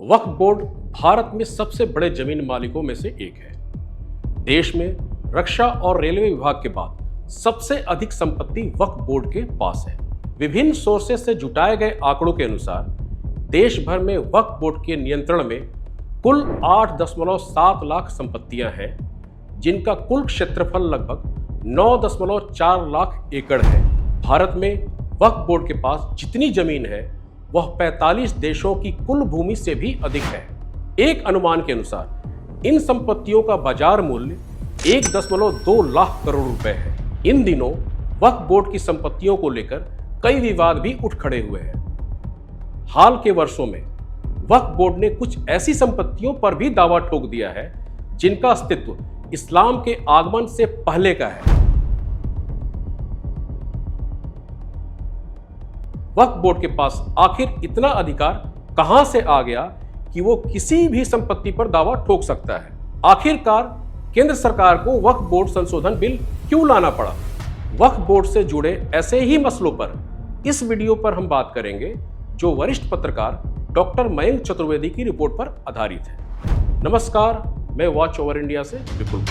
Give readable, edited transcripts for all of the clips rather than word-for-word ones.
वक्फ board Bharat में सबसे बड़े जमीन मालिकों में से एक है। देश में रक्षा और रेलवे विभाग के बाद सबसे अधिक संपत्ति वक्फ बोर्ड के पास है। विभिन्न सोर्सेस से जुटाए गए आंकड़ों के अनुसार देश भर में वक्फ बोर्ड के नियंत्रण में कुल 8.7 लाख संपत्तियां हैं, जिनका कुल क्षेत्रफल लगभग 9.4 लाख एकड़ है। भारत में वक्फ बोर्ड के पास जितनी जमीन है वह 45 देशों की कुल भूमि से भी अधिक है। एक अनुमान के अनुसार इन संपत्तियों का बाजार मूल्य 1.2 लाख करोड़ रुपए है। इन दिनों वक्फ बोर्ड की संपत्तियों को लेकर कई विवाद भी उठ खड़े हुए हैं। हाल के वर्षों में वक्फ बोर्ड ने कुछ ऐसी संपत्तियों पर भी दावा ठोक दिया है जिनका अस्तित्व इस्लाम के आगमन से पहले का है। वक्फ बोर्ड के पास आखिर इतना अधिकार कहां से आ गया कि वो किसी भी संपत्ति पर दावा ठोक सकता है? आखिरकार केंद्र सरकार को वक्फ बोर्ड संशोधन बिल क्यों लाना पड़ा? वक्फ बोर्ड से जुड़े ऐसे ही मसलों पर इस वीडियो पर हम बात करेंगे, जो वरिष्ठ पत्रकार डॉक्टर मयंक चतुर्वेदी की रिपोर्ट पर आधारित है। नमस्कार, मैं वॉच ओवर इंडिया से विपुल।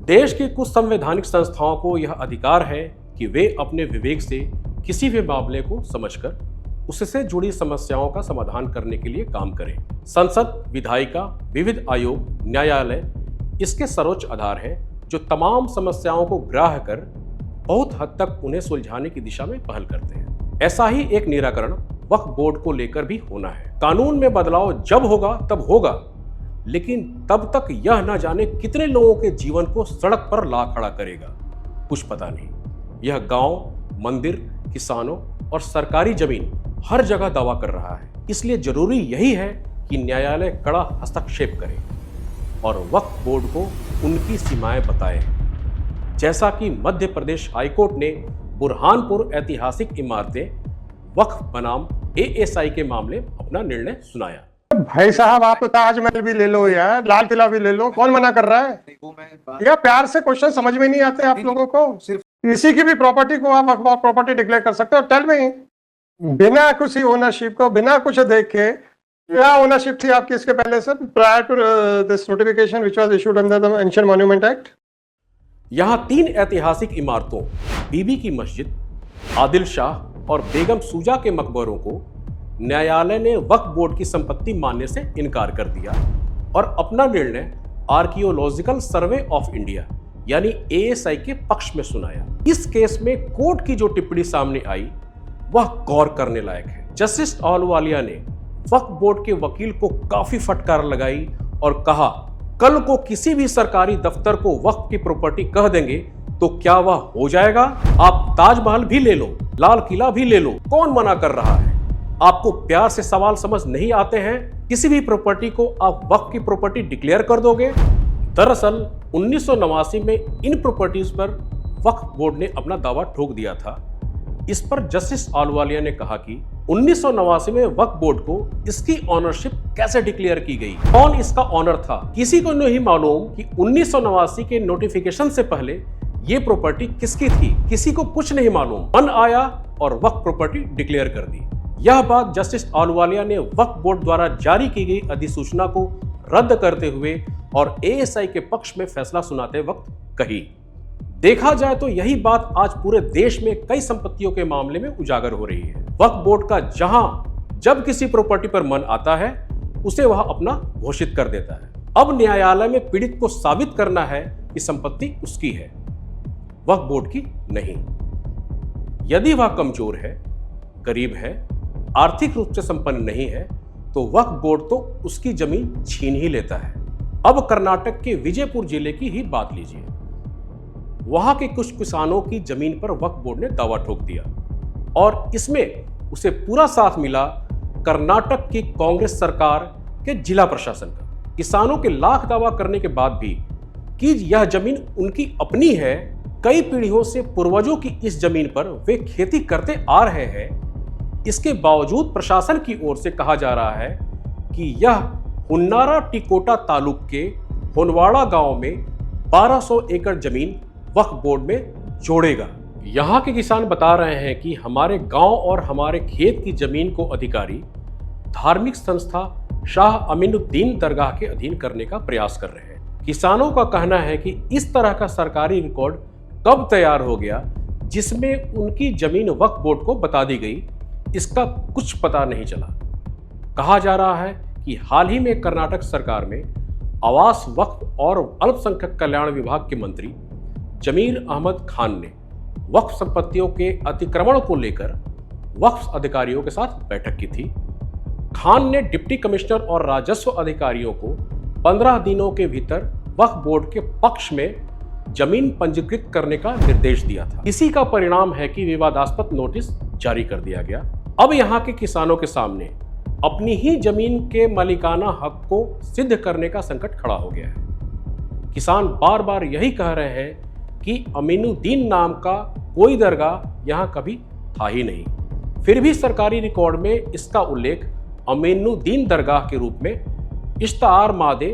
देश की कुछ संवैधानिक संस्थाओं को यह अधिकार है कि वे अपने विवेक से किसी भी मामले को समझकर उससे जुड़ी समस्याओं का समाधान करने के लिए काम करें। संसद, विधायिका, विविध आयोग, न्यायालय इसके सर्वोच्च आधार हैं, जो तमाम समस्याओं को ग्राह्य कर बहुत हद तक उन्हें सुलझाने की दिशा में पहल करते हैं। ऐसा ही एक निराकरण वक्फ बोर्ड को लेकर भी होना है। कानून में बदलाव जब होगा तब होगा, लेकिन तब तक यह न जाने कितने लोगों के जीवन को सड़क पर ला खड़ा करेगा, कुछ पता नहीं। यह गांव, मंदिर, किसानों और सरकारी जमीन हर जगह दावा कर रहा है। इसलिए जरूरी यही है कि न्यायालय कड़ा हस्तक्षेप करे और वक्फ बोर्ड को उनकी सीमाएं बताए। जैसा कि मध्य प्रदेश हाईकोर्ट ने बुरहानपुर ऐतिहासिक इमारतें वक्फ बनाम ASI के मामले अपना निर्णय सुनाया। भाई साहब, आप तो ताजमहल भी ले लो यार, लाल किला भी ले लो, कौन मना कर रहा है? यार प्यार से क्वेश्चन समझ में नहीं आते आप लोगों को। सिर्फ किसी की भी प्रॉपर्टी को आप वक्फ प्रॉपर्टी डिक्लेयर कर सकते हो। टेल मी, बिना किसी ओनरशिप को, बिना कुछ देखे, क्या ओनरशिप थी आपकी इसके पहले sir, prior to this notification which was issued under the ancient monument act? यहां 3 ऐतिहासिक इमारतों, बीबी की मस्जिद, आदिल शाह और बेगम सूजा के मकबरों को न्यायालय ने वक्फ बोर्ड की संपत्ति मानने से इनकार कर दिया और अपना निर्णय आर्कियोलॉजिकल सर्वे ऑफ इंडिया यानी ASI के पक्ष में सुनाया। इस केस में कोर्ट की जो टिप्पणी सामने आई वह गौर करने लायक है। जस्टिस अहलुवालिया ने वक्फ बोर्ड के वकील को काफी फटकार लगाई और कहा, कल को किसी भी सरकारी दफ्तर को वक्फ की प्रॉपर्टी कह देंगे तो क्या वह हो जाएगा? आप ताजमहल भी ले लो, लाल किला भी ले लो, कौन मना कर रहा है? आपको प्यार से सवाल समझ नहीं आते हैं? किसी भी प्रॉपर्टी को आप वक्फ की प्रॉपर्टी डिक्लेयर कर दोगे? दरअसल 1989 में इन प्रॉपर्टीज पर वक्फ बोर्ड ने अपना दावा ठोक दिया था। इस पर जस्टिस अहलुवालिया ने कहा कि 1989 में वक्फ बोर्ड को इसकी ऑनरशिप कैसे डिक्लेयर की गई, कौन इसका ऑनर था? किसी को नहीं मालूम कि 1989 के नोटिफिकेशन से पहले ये प्रॉपर्टी किसकी थी। किसी को कुछ नहीं मालूम। मन आया और वक्फ प्रॉपर्टी डिक्लेयर कर दी। यह बात जस्टिस अहलुवालिया ने वक्फ बोर्ड द्वारा जारी की गई अधिसूचना को रद्द करते हुए और ASI के पक्ष में फैसला सुनाते वक्त कही। देखा जाए तो यही बात आज पूरे देश में कई संपत्तियों के मामले में उजागर हो रही है। वक्फ बोर्ड का जब किसी प्रॉपर्टी पर मन आता है उसे वह अपना घोषित कर देता है। अब न्यायालय में पीड़ित को साबित करना है कि संपत्ति उसकी है, वक्फ बोर्ड की नहीं। यदि वह कमजोर है, गरीब है, आर्थिक रूप से संपन्न नहीं है तो वक्फ बोर्ड तो उसकी जमीन छीन ही लेता है। अब कर्नाटक के विजयपुर जिले की ही बात लीजिए। वहां के कुछ किसानों की जमीन पर वक्फ बोर्ड ने दावा ठोक दिया और इसमें उसे पूरा साथ मिला कर्नाटक की कांग्रेस सरकार के जिला प्रशासन का। किसानों के लाख दावा करने के बाद भी कि यह जमीन उनकी अपनी है, कई पीढ़ियों से पूर्वजों की इस जमीन पर वे खेती करते आ रहे हैं, इसके बावजूद प्रशासन की ओर से कहा जा रहा है कि यह हुन्नारा टिकोटा तालुक के होनवाड़ा गांव में 1200 एकड़ जमीन वक्फ बोर्ड में जोड़ेगा। यहाँ के किसान बता रहे हैं कि हमारे गांव और हमारे खेत की जमीन को अधिकारी धार्मिक संस्था शाह अमीनुद्दीन दरगाह के अधीन करने का प्रयास कर रहे हैं। किसानों का कहना है कि इस तरह का सरकारी रिकॉर्ड कब तैयार हो गया जिसमें उनकी जमीन वक्फ बोर्ड को बता दी गई, इसका कुछ पता नहीं चला। कहा जा रहा है कि हाल ही में कर्नाटक सरकार में आवास, वक्फ और अल्पसंख्यक कल्याण विभाग के मंत्री जमीर अहमद खान ने वक्फ संपत्तियों के अतिक्रमण को लेकर वक्फ अधिकारियों के साथ बैठक की थी। खान ने डिप्टी कमिश्नर और राजस्व अधिकारियों को 15 दिनों के भीतर वक्फ बोर्ड के पक्ष में जमीन पंजीकृत करने का निर्देश दिया था। इसी का परिणाम है कि विवादास्पद नोटिस जारी कर दिया गया। अब यहाँ के किसानों के सामने अपनी ही जमीन के मालिकाना हक को सिद्ध करने का संकट खड़ा हो गया है। किसान बार बार यही कह रहे हैं कि अमीनुद्दीन नाम का कोई दरगाह यहाँ कभी था ही नहीं। फिर भी सरकारी रिकॉर्ड में इसका उल्लेख अमीनुद्दीन दरगाह के रूप में इश्तार मादे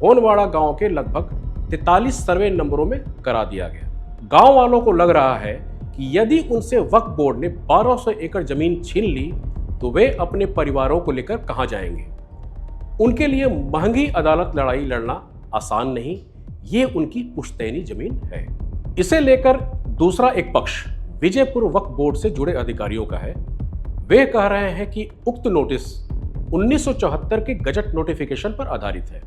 होनवाड़ा गांव के लगभग 43 सर्वे नंबरों में करा दिया गया। गांव वालों को लग रहा है कि यदि उनसे वक्फ बोर्ड ने 1200 एकड़ जमीन छीन ली तो वे अपने परिवारों को लेकर कहां जाएंगे। उनके लिए महंगी अदालत लड़ाई लड़ना आसान नहीं, ये उनकी पुश्तैनी जमीन है। इसे लेकर दूसरा एक पक्ष विजयपुर वक्फ बोर्ड से जुड़े अधिकारियों का है। वे कह रहे हैं कि उक्त नोटिस 1974 के गजट नोटिफिकेशन पर आधारित है।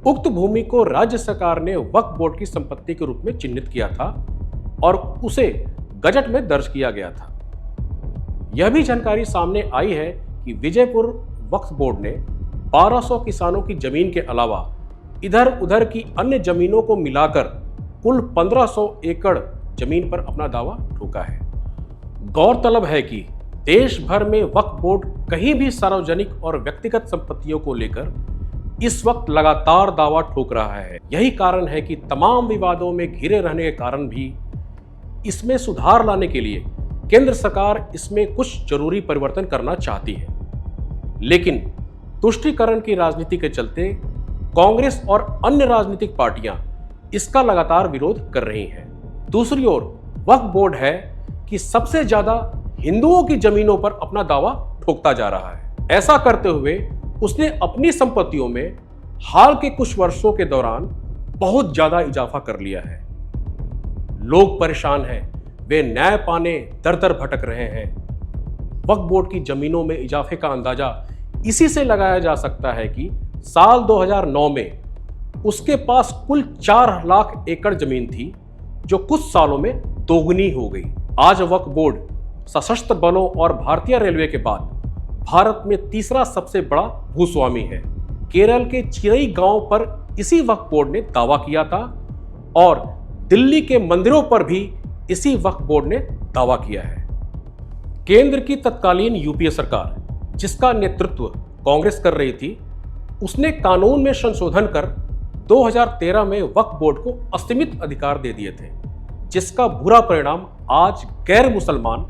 उक्त भूमि को राज्य सरकार ने वक्फ बोर्ड की संपत्ति के रूप में चिन्हित किया था और उसे गजट में दर्ज किया गया था। यह भी जानकारी सामने आई है कि विजयपुर वक्फ बोर्ड ने 1200 किसानों की जमीन के अलावा इधर उधर की अन्य जमीनों को मिलाकर कुल 1500 एकड़ जमीन पर अपना दावा ठोका है। गौरतलब है कि देश भर में वक्फ बोर्ड कहीं भी सार्वजनिक और व्यक्तिगत संपत्तियों को लेकर इस वक्त लगातार दावा ठोक रहा है। यही कारण है कि तमाम विवादों में घिरे रहने के कारण भी इसमें सुधार लाने के लिए केंद्र सरकार इसमें कुछ जरूरी परिवर्तन करना चाहती है, लेकिन तुष्टीकरण की राजनीति के चलते कांग्रेस और अन्य राजनीतिक पार्टियां इसका लगातार विरोध कर रही हैं। दूसरी ओर वक्फ बोर्ड है कि सबसे ज्यादा हिंदुओं की जमीनों पर अपना दावा ठोकता जा रहा है। ऐसा करते हुए उसने अपनी संपत्तियों में हाल के कुछ वर्षों के दौरान बहुत ज्यादा इजाफा कर लिया है। लोग परेशान हैं, वे न्याय पाने दर दर भटक रहे हैं। वक्फ बोर्ड की जमीनों में इजाफे का अंदाजा इसी से लगाया जा सकता है कि साल 2009 में उसके पास कुल 4 लाख एकड़ जमीन थी, जो कुछ सालों में दोगुनी हो गई। आज वक्फ बोर्ड सशस्त्र बलों और भारतीय रेलवे के बाद भारत में तीसरा सबसे बड़ा भूस्वामी है। केरल के चिरई गांव पर इसी वक्फ बोर्ड ने दावा किया था और दिल्ली के मंदिरों पर भी इसी वक्फ बोर्ड ने दावा किया है। केंद्र की तत्कालीन यूपीए सरकार, जिसका नेतृत्व कांग्रेस कर रही थी, उसने कानून में संशोधन कर 2013 में वक्फ बोर्ड को असीमित अधिकार दे दिए थे, जिसका बुरा परिणाम आज गैर मुसलमान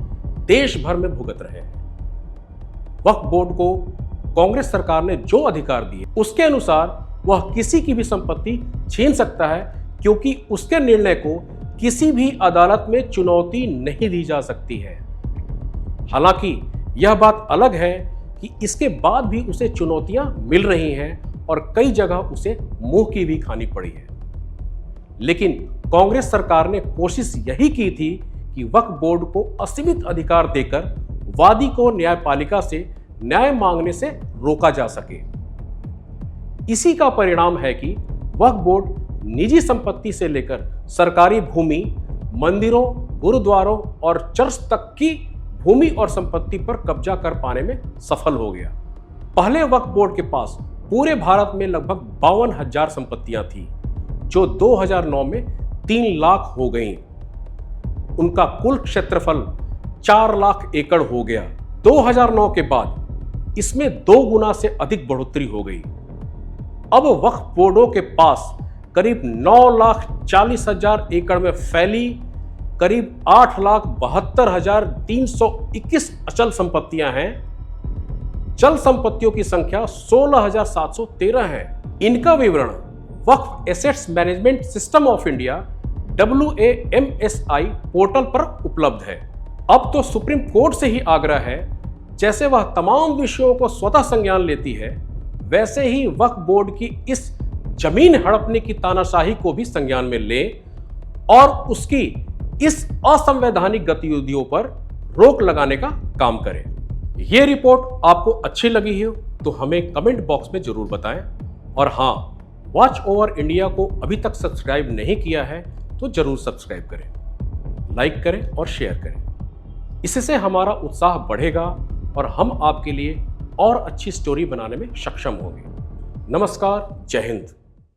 देश भर में भुगत रहे हैं। वक्फ बोर्ड को कांग्रेस सरकार ने जो अधिकार दिए उसके अनुसार वह किसी की भी संपत्ति छीन सकता है, क्योंकि उसके निर्णय को किसी भी अदालत में चुनौती नहीं दी जा सकती है। हालांकि यह बात अलग है कि इसके बाद भी उसे चुनौतियां मिल रही हैं और कई जगह उसे मुंह की भी खानी पड़ी है। लेकिन कांग्रेस सरकार ने कोशिश यही की थी कि वक्फ बोर्ड को असीमित अधिकार देकर वादी को न्यायपालिका से न्याय मांगने से रोका जा सके। इसी का परिणाम है कि वक्फ बोर्ड निजी संपत्ति से लेकर सरकारी भूमि, मंदिरों, गुरुद्वारों और चर्च तक की भूमि और संपत्ति पर कब्जा कर पाने में सफल हो गया। पहले वक्फ बोर्ड के पास पूरे भारत में लगभग 52,000 संपत्तियां थी, जो 2009 में 3 लाख हो गईं। उनका कुल क्षेत्रफल 4 लाख एकड़ हो गया। 2009 के बाद इसमें 2 गुना से अधिक बढ़ोतरी हो गई। अब वक्फ बोर्डों के पास करीब 9,40,000 एकड़ में फैली करीब 8,72,321 अचल संपत्तियां हैं। चल संपत्तियों की संख्या 16,713 है। इनका विवरण Waqf assets management system of India WAMSI portal पर उपलब्ध है। अब तो सुप्रीम कोर्ट से ही आग्रह है, जैसे वह तमाम विषयों को स्वतः संज्ञान लेती है, वैसे ही वक्फ बोर्ड की इस जमीन हड़पने की तानाशाही को भी संज्ञान में ले और उसकी इस असंवैधानिक गतिविधियों पर रोक लगाने का काम करे। यह रिपोर्ट आपको अच्छी लगी हो तो हमें कमेंट बॉक्स में जरूर बताएं, और हां, वॉच ओवर इंडिया को अभी तक सब्सक्राइब नहीं किया है तो जरूर सब्सक्राइब करें, लाइक करें और शेयर करें। इससे हमारा उत्साह बढ़ेगा और हम आपके लिए और अच्छी स्टोरी बनाने में सक्षम होंगे। नमस्कार, जय हिंद।